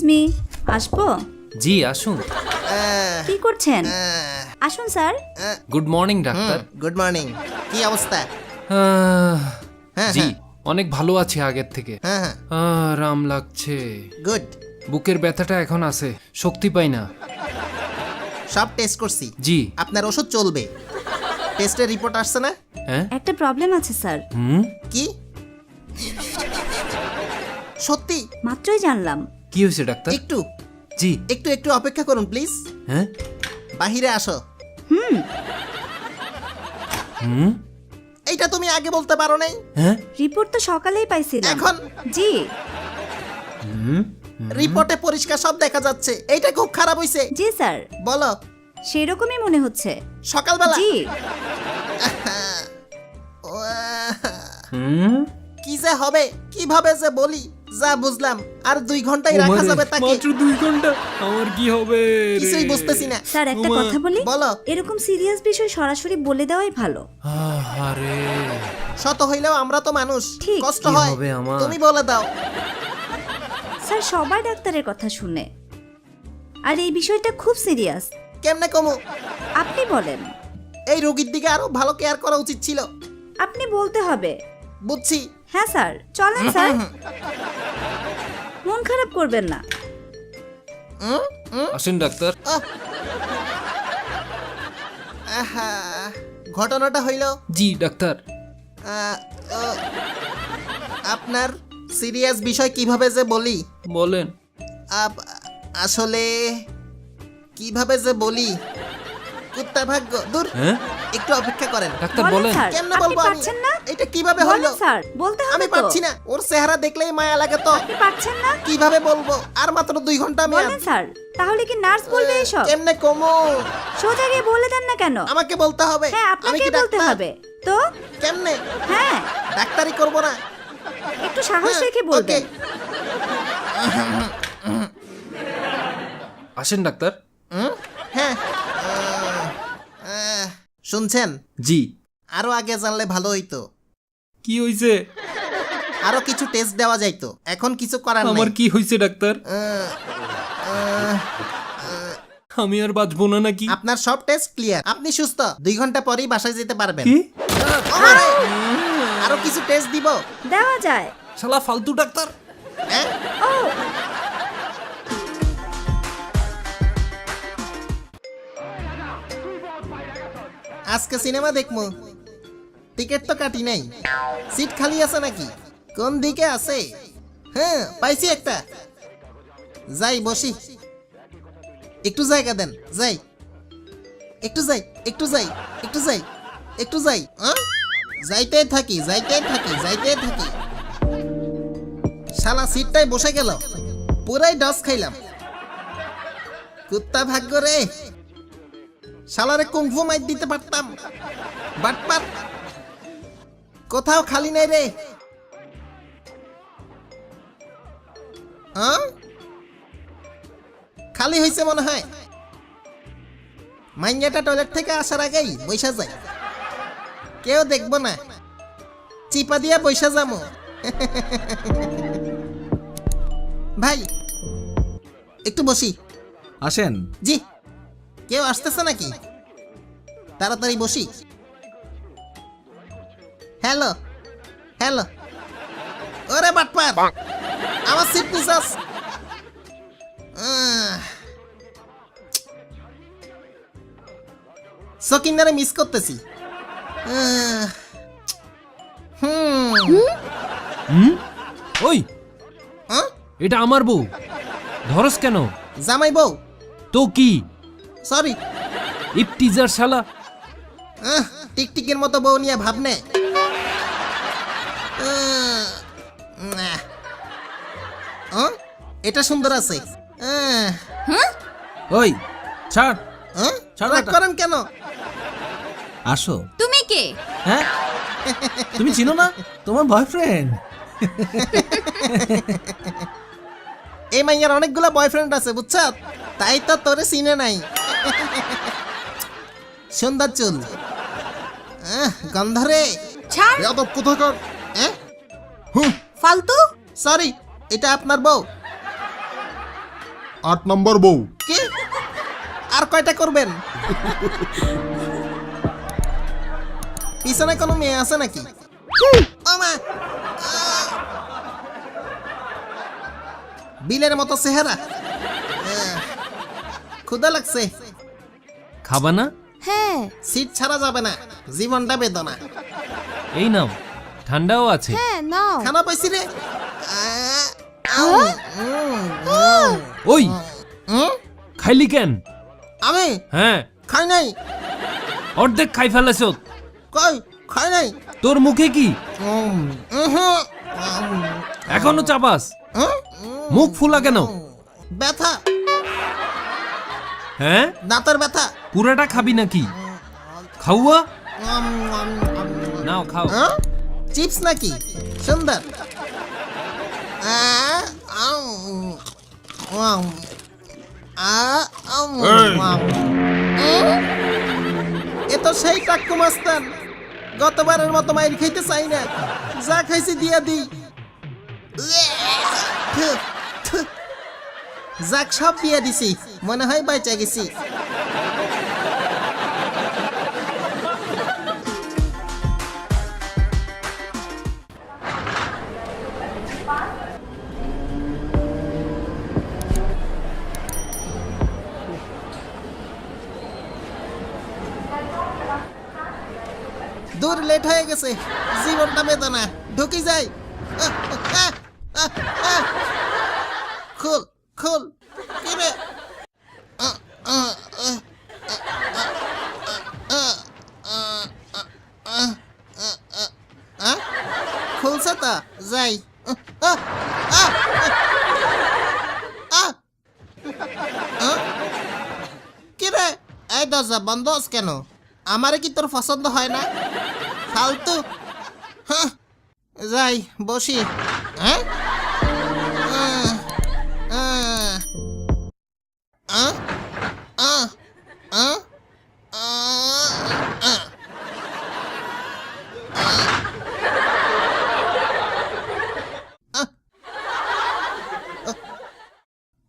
Me, আসবো? জি আসুন। কি করছেন? আসুন sir. Good morning doctor. Good morning. কি অবস্থা? জি অনেক ভালো আছি আগের থেকে। হ্যাঁ হ্যাঁ, আরাম লাগছে। গুড। বুকের ব্যথাটা এখন আছে, শক্তি পাই না। সব টেস্ট করছি। জি। আপনার ওষুধ চলবে। টেস্টের রিপোর্ট আসছে না? হ্যাঁ একটা প্রবলেম আছে স্যার। কি? সত্যি? মাত্রই জানলাম। কি হয়েছে ডাক্তার? একটু জি। একটু একটু অপেক্ষা করুন প্লিজ। হ্যাঁ বাহিরে আসো। এইটা তুমি আগে বলতে পারো নাই? হ্যাঁ রিপোর্ট তো সকালেই পাইছিলাম। এখন? জি। রিপোর্টে পরিষ্কার সব দেখা যাচ্ছে। এইটা খুব খারাপ হইছে। জি স্যার, বলো। সেই রকমই মনে হচ্ছে। সকালবেলা? জি। কি যে হবে, কিভাবে যে বলি, যা বুঝলাম আর 2 ঘন্টাই রাখা যাবে তাকে। মাত্র 2 ঘন্টা, আমার কি হবে রে? কিছুই বুঝতেছি না। স্যার একটা কথা বলি? বলো। এরকম সিরিয়াস বিষয় সরাসরি বলে দেওয়াই ভালো। আরে শত হইলেও আমরা তো মানুষ, ঠিক। কষ্ট কি হয়। হবে আমার? তুমি বলে দাও। স্যার সবাই ডাক্তারের কথা শুনে, আর এই বিষয়টা খুব সিরিয়াস। কেমনে কমু? আপনি বলেন। এই রোগীর দিকে আরো ভালো কেয়ার করা উচিত ছিল। আপনি বলতে হবে। বুঝছি। হ্যাঁ স্যার, চলেন স্যার। মন খারাপ করবেন না। আসেন ডাক্তার। আহা, ঘটনাটা হইল জি ডাক্তার। আহ, ও, আপনার সিরিয়াস বিষয় কিভাবে যে বলি। বলেন। আসলে কিভাবে যে বলি, কুত্তা ভাগ্য দূর। হ্যাঁ একটু অপেক্ষা করেন। ডাক্তার বলেন বলেন। স্যার। কেমনে আপনি বলবো আমি? পারছেন না? এটা কিভাবে বলেন হইলো? স্যার, বলতে হবে আমি তো। পারছি না। ওর চেহারা দেখলেই মায়া লাগে তো। আপনি পারছেন না? কিভাবে বলবো? আর মাত্র 2 ঘন্টা মেয়াদ। বলেন স্যার, তাহলে কি নার্স বলবে এসব? কেমনে কমো? সোজা গিয়ে বলে দেন না কেন? আমাকে বলতে হবে। হ্যাঁ, আমি আপনাকে কি বলতে ডাক্তার? হবে তো। কেমনে? হ্যাঁ, ডাক্তারি করবো না? একটু সাহস হ্যাঁ, রেখে বলবেন। ওকে। আসেন ডাক্তার। হ্যাঁ। শুনছেন? জি। আরো আগে জানলে ভালো হইতো। কি হইছে? আরো কিছু টেস্ট দেওয়া যাইতো। এখন কিছু করার আমার নেই। কি হইছে ডাক্তার? আহ, আহ, আমি আর বাঁচবো না নাকি? আপনার সব টেস্ট ক্লিয়ার। আপনি সুস্থ। 2 ঘন্টা পরেই বাসায় যেতে পারবেন। কি? ওরে, আরো কিছু টেস্ট দিব। দেওয়া যায়। শালা ফালতু ডাক্তার। হ্যাঁ? ও, আজকে সিনেমা দেখবো। টিকিট তো কাটি নাই। সিট খালি আছে নাকি? কোন দিকে আছে? হ্যাঁ, পাইছি একটা। যাই বসি। একটু জায়গা দেন। যাই। একটু যাই, একটু যাই, একটু যাই, একটু যাই। যাইতে থাকি, যাইতে থাকি, যাইতে থাকি। শালা সিটটাই বসে গেল। পুরাই ডস খাইলাম। কুত্তা ভাগ্য রে। শালারে কুংফু মাইর দিতে পারতাম। বাটপার। কোথাও খালি নাই রে। খালি হয়েছে মনে হয়। মাইয়াটা টয়লেট থেকে আসার আগেই বৈশা যায়। কেউ দেখবো না। চিপা দিয়া বৈশা যামো। ভাই একটু বসি। আসেন। জি। কেউ আসতেছে নাকি? তাড়াতাড়ি বসি। Hello hello. ওরে বাটপার, আমার সিট নিছাস। সকিন্দারে মিস করতেছি। ওই এটা আমার বউ, ধরস কেন? জামাই বউ? তো কি সরি। ইপটিজার শালা। টিকটিকের মতো বউ নিয়ে ভাবনে। এটা সুন্দর আছে। ওই ছাড়। ছাড়ো রাগ এটা। করেন কেন? আসো। তুমি কে? হ্যাঁ, তুমি চিনো না তোমার বয়ফ্রেন্ড? এই মাইয়ার অনেকগুলো বয়ফ্রেন্ড আছে বুঝছ, তাই তো তোরে চিনে নাই। সুন্দর চুল, গন্ধরে। ছাড়। বেয়াদব কোথাকার। ফালতু। সরি, এটা আপনার বউ? 8 নম্বর বউ। কি আর কয়টা করবেন? পিছনে কোনো মেয়ে আছে নাকি? ও মা! বিলের মতো চেহারা। ক্ষুধা লাগছে। খাবা না? হ্যাঁ সিট ছাড়া যাবে না, জীবনটা বেদনা। এই নাও, ঠান্ডাও আছে। হ্যাঁ নাও খানা পাইছি রে। ওই খাইলি কেন? আমি হ্যাঁ, খাই নাই। অর্ধেক খাই ফেলেছ। কই খাই নাই। তোর মুখে কি উম, উহুম, এখনো চাবাস? উম, মুখ ফুলা কেন? ব্যথা, হ্যাঁ, দাঁতের ব্যথা। পুরাটা খাবি নাকি? খাওয়া উম, উম, উম, নাও, খাও। হ্যাঁ? চিপস নাকি? সুন্দর। এ তো সেই টাক্কু মাস্তান। গতবারের মতো মাইর খাইতে চাই না, যা খাইছি দিয়া দিই। যাক, সব দিয়া দিছি, মনে হয় বাইচা গেছি। দূর, লেট হয়ে গেছে, জীবনটা বেদনা। ঢুকি যাই। খুল খুল। কি রে? খুলছে তো, যাই। কি রে, এই দরজা বন্ধ আছে কেন? আমারে কি তোর পছন্দ হয় না? ফালতু। হ্যাঁ, যাই বসি। হ্যাঁ,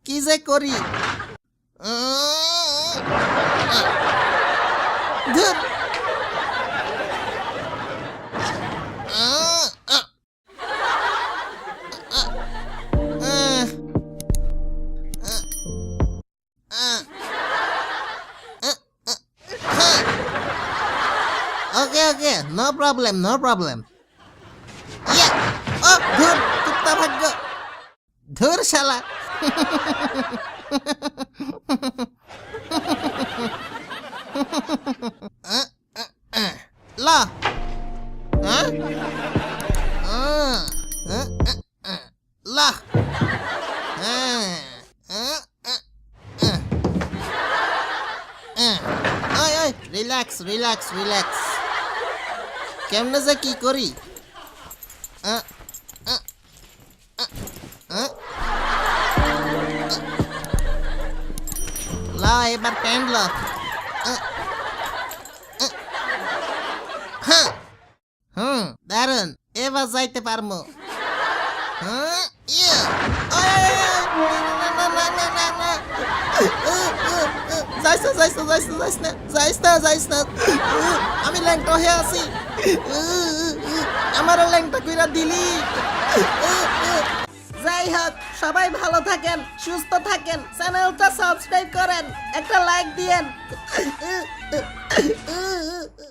কি যে করি। ধুর। ওকে ওকে, নো প্রবলেম নো প্রবলেম। ও ধুর, কুত্তা ভাগ্য। ধুর শালা। লা লা রিল্যাক্স রিল্যাক্স রিল্যাক্স। কেমনে যে কি করি। লা এবার প্যান্ট লা। দারুন, এবার যাইতে পারবো। আমি ল্যাংটা হয়ে আছি। আমার ল্যাংটা কইরা দিলি। যাই হোক, সবাই ভালো থাকেন, সুস্থ থাকেন, চ্যানেলটা সাবস্ক্রাইব করেন, একটা লাইক দিয়েন।